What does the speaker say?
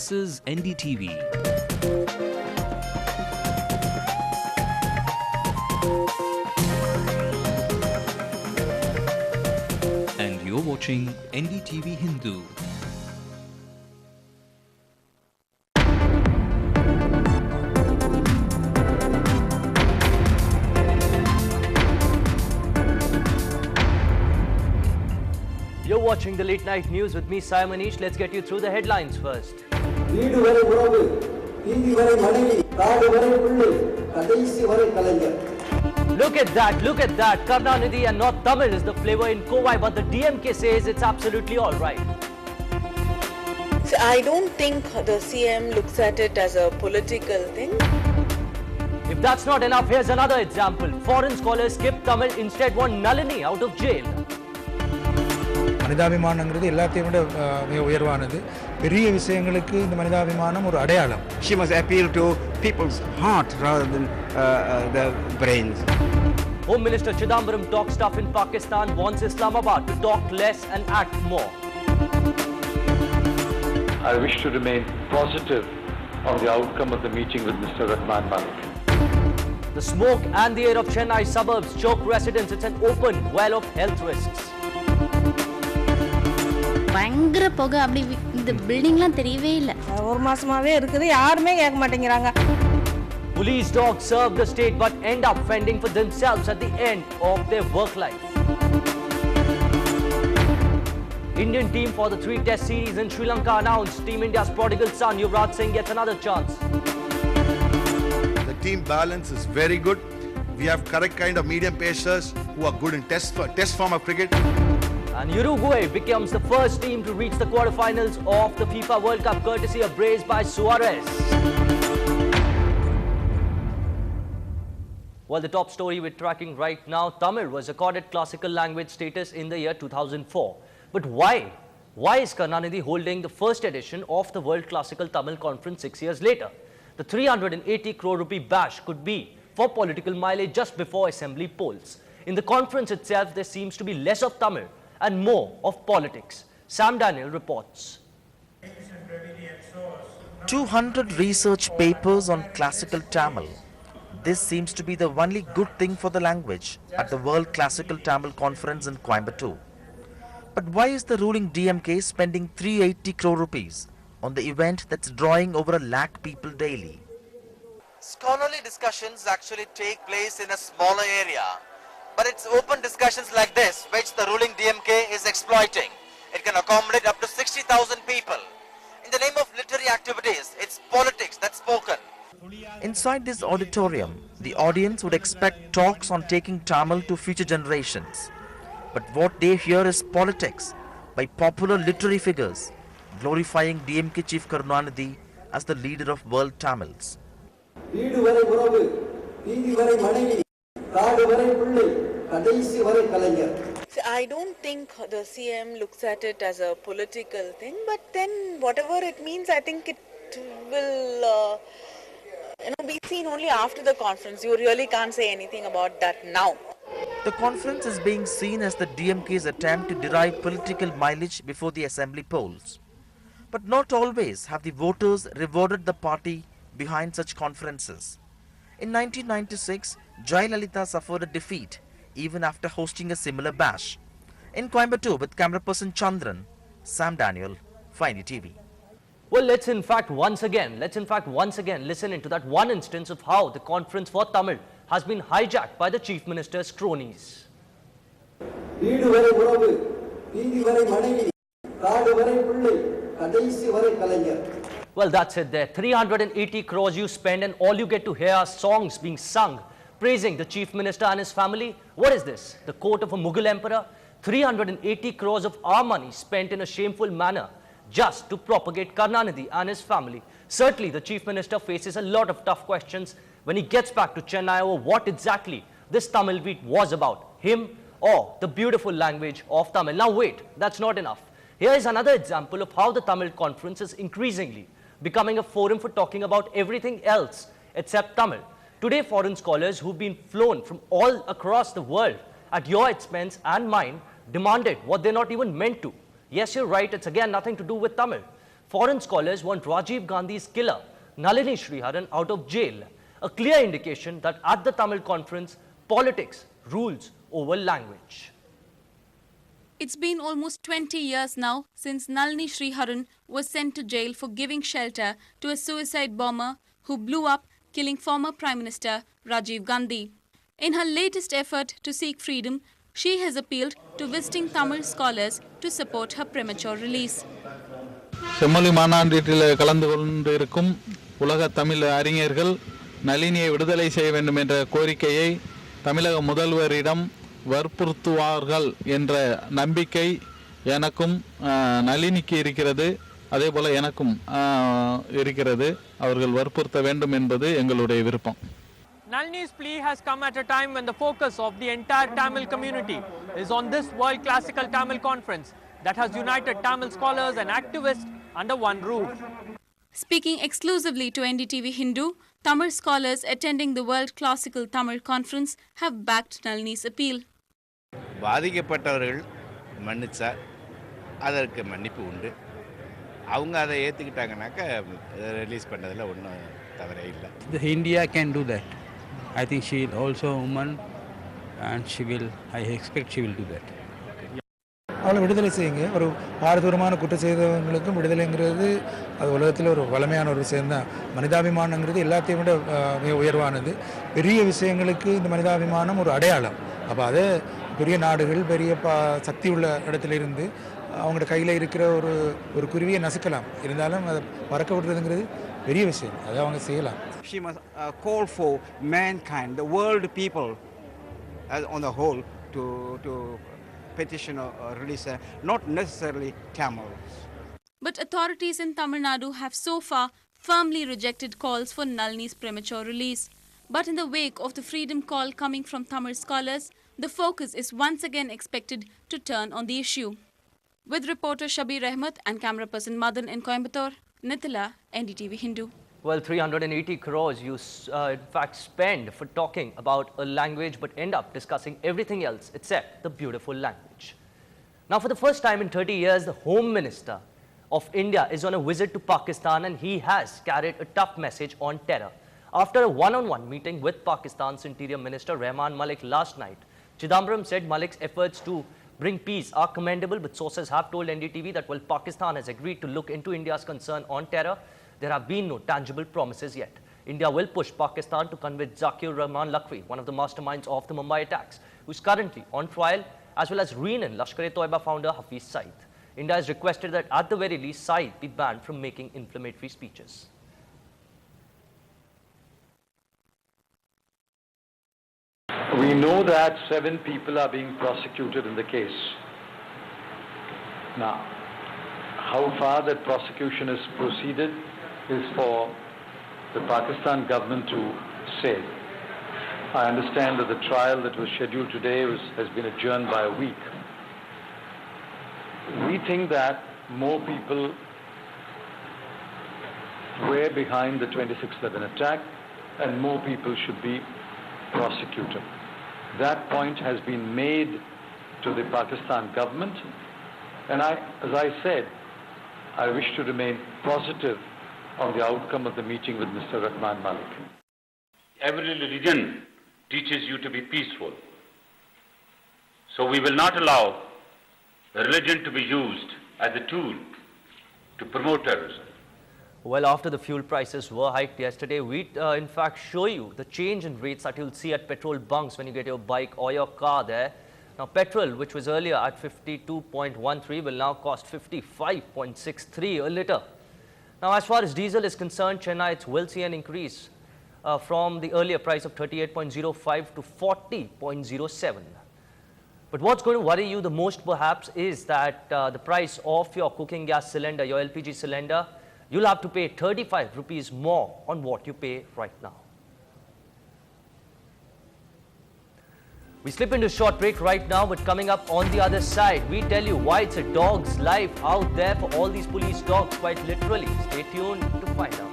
This is NDTV. And you're watching NDTV Hindu. You're watching the late night news with me, Sai Manish. Let's get you through the headlines first. Look at that. Karnanidhi and not Tamil is the flavor in Kovai, but the DMK says it's absolutely all right. So I don't think the CM looks at it as a political thing. If that's not enough, here's another example. Foreign scholars skip Tamil, instead want Nalini out of jail. மனிதாபிமானங்கிறது எல்லாத்தையும் விட மிக உயர்வானது. பெரிய விஷயங்களுக்கு இந்த மனிதாபிமானம் ஒரு அடையாளம். She must appeal to people's heart rather than the brains. Home Minister Chidambaram talks tough in Pakistan, wants Islamabad to talk less and act more. I wish to remain positive on the outcome of the meeting with Mr. Rahman Malik. The smoke and the air of Chennai suburbs choke residents. It's an open well of health risks. பயங்கர புகை அப்படி இந்த பில்டிங்லாம் தெரியவே இல்லை. ஒரு மாசமாவே இருக்குது, யாருமே கேட்க மாட்டேங்கிறாங்க. Police dogs serve the state but end up fending for themselves at the end of their work life. Indian team for the 3-test series in Sri Lanka announced. Team India's prodigal son Yuvraj Singh gets another chance. The team balance is very good. We have correct kind of medium pacers who are good in test form of cricket. And Uruguay becomes the first team to reach the quarterfinals of the FIFA World Cup courtesy of brace by Suarez. Well, the top story we're tracking right now, Tamil was accorded classical language status in the year 2004. But why? Why is Karnanidhi holding the first edition of the World Classical Tamil Conference 6 years later? The 380 crore rupee bash could be for political mileage just before assembly polls. In the conference itself, there seems to be less of Tamil and more of politics. Sam Daniel reports. 200 research papers on classical Tamil. This seems to be the only good thing for the language at the World Classical Tamil Conference in Coimbatore. But why is the ruling DMK spending 380 crore rupees on the event that's drawing over 1 lakh people daily? Scholarly discussions actually take place in a smaller area. But it's open discussions like this which the ruling DMK is exploiting. It can accommodate up to 60,000 people. In the name of literary activities, it's politics that's spoken. Inside this auditorium, the audience would expect talks on taking Tamil to future generations. But what they hear is politics by popular literary figures, glorifying DMK Chief Karunanidhi as the leader of world Tamils. I don't think the CM looks at it as a political thing, but then whatever it means, I think it will be seen only after the conference. You really can't say anything about that now. The conference is being seen as the DMK's attempt to derive political mileage before the assembly polls. But not always have the voters rewarded the party behind such conferences. In 1996, Jayalalitha suffered a defeat even after hosting a similar bash. In Coimbatore with camera person Chandran, Sam Daniel, Fine TV. Well, let's in fact once again listen into that one instance of how the conference for Tamil has been hijacked by the Chief Minister's cronies. Well, that's it there. 380 crores you spend and all you get to hear are songs being sung praising the Chief Minister and his family. What is this? The court of a Mughal emperor? 380 crores of our money spent in a shameful manner just to propagate Karnanidhi and his family. Certainly, the Chief Minister faces a lot of tough questions when he gets back to Chennai over what exactly this Tamil beat was about, him or the beautiful language of Tamil. Now wait, that's not enough. Here is another example of how the Tamil conference is increasingly becoming a forum for talking about everything else except Tamil. Today, foreign scholars who've been flown from all across the world at your expense and mine demanded what they're not even meant to. Yes, you're right, it's again nothing to do with Tamil. Foreign scholars want Rajiv Gandhi's killer, Nalini Sriharan, out of jail. A clear indication that at the Tamil conference, politics rules over language. It's been almost 20 years now since Nalini Sriharan was sent to jail for giving shelter to a suicide bomber who blew up, killing former Prime Minister Rajiv Gandhi. In her latest effort to seek freedom, she has appealed to visiting Tamil scholars to support her premature release. செம்மொழி மாநாட்டில் கலந்து கொண்டிருக்கும் உலக தமிழ் அறிஞர்கள் நளினியை விடுதலை செய்ய வேண்டும் என்ற கோரிக்கையை தமிழக முதல்வரிடம் வற்புறுத்துவார்கள் என்ற நம்பிக்கை எனக்கும் நளினிக்கு இருக்கிறது. அதேபோல எனக்கும் இருக்கிறது. அவர்கள் வற்புறுத்த வேண்டும் என்பது எங்களுடைய விருப்பம். Nalini's plea has come at a time when the focus of the entire Tamil community is on this World Classical Tamil Conference that has united Tamil scholars and activists under one roof. Speaking exclusively to NDTV Hindu, Tamil scholars attending the World Classical Tamil Conference have backed Nalini's appeal. பாதிக்கப்பட்டவர்கள் மன்னிச்சா அதற்கு மன்னிப்பு உண்டு. அவங்க அதை ஏற்றுக்கிட்டாங்கனாக்கா release பண்ணதில் ஒன்றும் தவறே இல்லை. India can do that. I think she is also a woman and I expect she will do that. அவளை விடுதலை செய்யுங்க. ஒரு பாரதூரமான குற்றம் செய்தவங்களுக்கும் விடுதலைங்கிறது அது உலகத்தில் ஒரு வளமையான ஒரு விஷயம்தான். மனிதாபிமானங்கிறது எல்லாத்தையும் விட மிக உயர்வானது. பெரிய விஷயங்களுக்கு இந்த மனிதாபிமானம் ஒரு அடையாளம். அப்போ அதை பெரிய நாடுகள் பெரிய சக்தி உள்ள இடத்துல இருந்து அவங்களோட கையில் இருக்கிற ஒரு குருவியை நசுக்கலாம். இருந்தாலும் அதை பறக்க விடுறதுங்கிறது பெரிய விஷயம். அதை அவங்க செய்யலாம். She must call for mankind, the world people as on the whole to petition or release, not necessarily Tamils. But authorities in Tamil Nadu have so far firmly rejected calls for Nalini's premature release. But in the wake of the freedom call coming from Tamil scholars, the focus is once again expected to turn on the issue. With reporter Shabir Ahmed and camera person Madan in Coimbatore, Nithila, NDTV Hindu. Well, 380 crores you in fact spend for talking about a language but end up discussing everything else except the beautiful language. Now, for the first time in 30 years, the Home Minister of India is on a visit to Pakistan and he has carried a tough message on terror. After a one-on-one meeting with Pakistan's Interior Minister Rehman Malik last night, Chidambaram said Malik's efforts to bring peace are commendable, but sources have told NDTV that while Pakistan has agreed to look into India's concern on terror, there have been no tangible promises yet. India will push Pakistan to convict Zakir Rahman Lakhvi, one of the masterminds of the Mumbai attacks, who is currently on trial, as well as Renan Lashkar-e-Toiba founder Hafiz Saeed. India has requested that at the very least Saeed be banned from making inflammatory speeches. We know that 7 people are being prosecuted in the case. Now, how far that prosecution has proceeded is for the Pakistan government to say. I understand that the trial that was scheduled today has been adjourned by a week. We think that more people were behind the 26/11 attack and more people should be prosecuted. That point has been made to the Pakistan government, and as I said, I wish to remain positive on the outcome of the meeting with Mr. Rahman Malik. Every religion teaches you to be peaceful. So we will not allow the religion to be used as a tool to promote terrorism. Well, after the fuel prices were hiked yesterday, we in fact show you the change in rates that you'll see at petrol bunks when you get your bike or your car there. Now, petrol, which was earlier at 52.13, will now cost 55.63 a litre. Now, as far as diesel is concerned, Chennaites will see an increase from the earlier price of 38.05 to 40.07. But what's going to worry you the most perhaps is that the price of your cooking gas cylinder, your LPG cylinder, you'll have to pay 35 rupees more on what you pay right now. We slip into a short break right now, but coming up on the other side, we tell you why it's a dog's life out there for all these police dogs, quite literally. Stay tuned to find out.